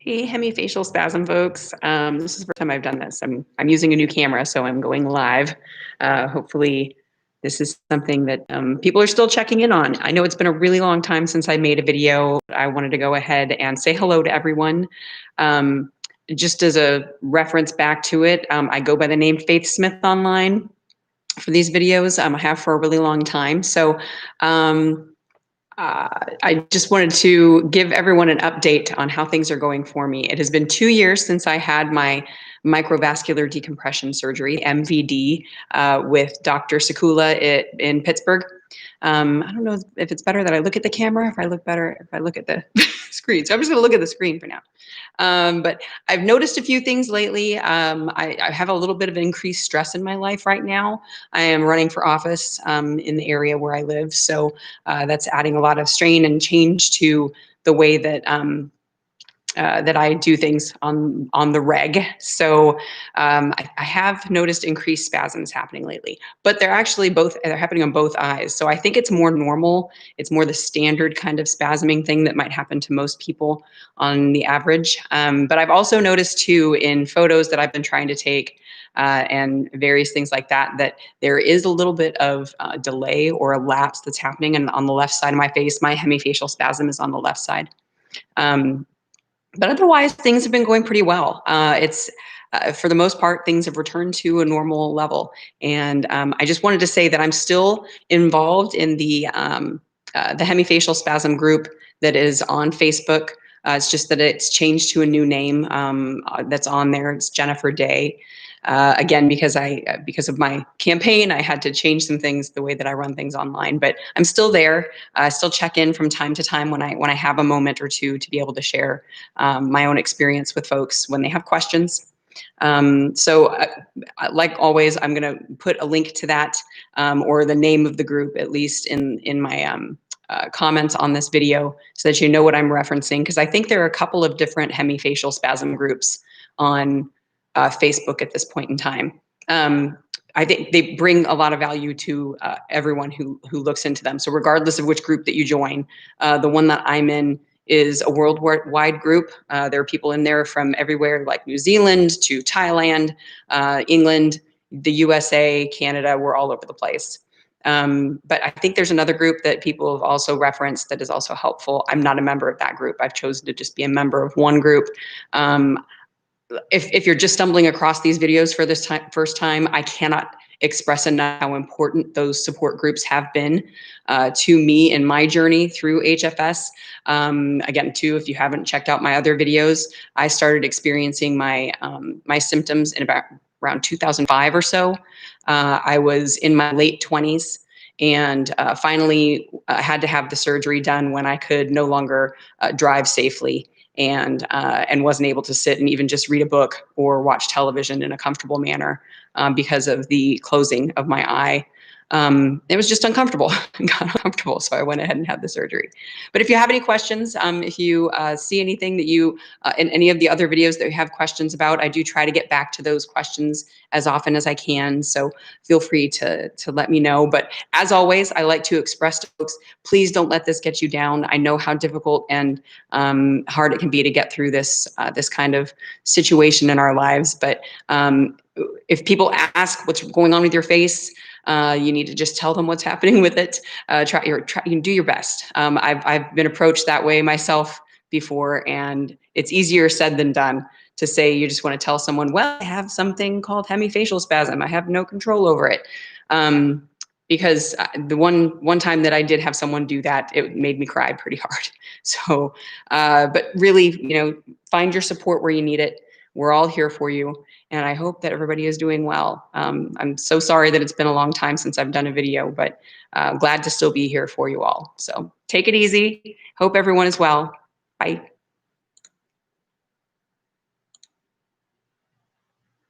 Hey, hemifacial spasm folks. This is the first time I've done this. I'm using a new camera, so I'm going live. Hopefully, this is something that people are still checking in on. I know it's been a really long time since I made a video. I wanted to go ahead and say hello to everyone. Just as a reference back to it, I go by the name Faith Smith online for these videos. I have for a really long time. So I just wanted to give everyone an update on how things are going for me. It has been 2 years since I had my microvascular decompression surgery, MVD, with Dr. Sakula in Pittsburgh. I don't know if it's better that I look at the camera, if I look at the screen. So I'm just going to look at the screen for now. But I've noticed a few things lately. I have a little bit of increased stress in my life right now. I am running for office in the area where I live. So that's adding a lot of strain and change to the way that that I do things on the reg. So I have noticed increased spasms happening lately, but they're happening on both eyes. So I think it's more normal. It's more the standard kind of spasming thing that might happen to most people on the average. But I've also noticed too in photos that I've been trying to take and various things like that, that there is a little bit of delay or a lapse that's happening. And on the left side of my face, my hemifacial spasm is on the left side. But otherwise, things have been going pretty well. For the most part, things have returned to a normal level. And I just wanted to say that I'm still involved in the hemifacial spasm group that is on Facebook. It's just that it's changed to a new name that's on there. It's Jennifer Day. Again, because of my campaign, I had to change some things the way that I run things online. But I'm still there. I still check in from time to time when I have a moment or two to be able to share my own experience with folks when they have questions. Like always, I'm going to put a link to that or the name of the group, at least in my comments on this video, so that you know what I'm referencing, because I think there are a couple of different hemifacial spasm groups on Facebook at this point in time. I think they bring a lot of value to everyone who looks into them. So regardless of which group that you join, the one that I'm in is a worldwide group. There are people in there from everywhere, like New Zealand to Thailand, England, the USA, Canada. We're all over the place. But I think there's another group that people have also referenced that is also helpful. I'm not a member of that group. I've chosen to just be a member of one group. If you're just stumbling across these videos for this first time, I cannot express enough how important those support groups have been to me in my journey through HFS. Again, too, if you haven't checked out my other videos, I started experiencing my symptoms in around 2005 or so. I was in my late 20s and finally had to have the surgery done when I could no longer drive safely and wasn't able to sit and even just read a book or watch television in a comfortable manner because of the closing of my eye. It was just uncomfortable, got uncomfortable, so I went ahead and had the surgery. But if you have any questions, if you see anything that you, in any of the other videos that you have questions about, I do try to get back to those questions as often as I can, so feel free to let me know. But as always, I like to express to folks, please don't let this get you down. I know how difficult and hard it can be to get through this kind of situation in our lives, but if people ask what's going on with your face, you need to just tell them what's happening with it. You do your best. I've been approached that way myself before, and it's easier said than done to say you just want to tell someone, well, I have something called hemifacial spasm. I have no control over it. Because the one time that I did have someone do that, it made me cry pretty hard. So, but really, find your support where you need it. We're all here for you. And I hope that everybody is doing well. I'm so sorry that it's been a long time since I've done a video, but glad to still be here for you all. So take it easy. Hope everyone is well. Bye.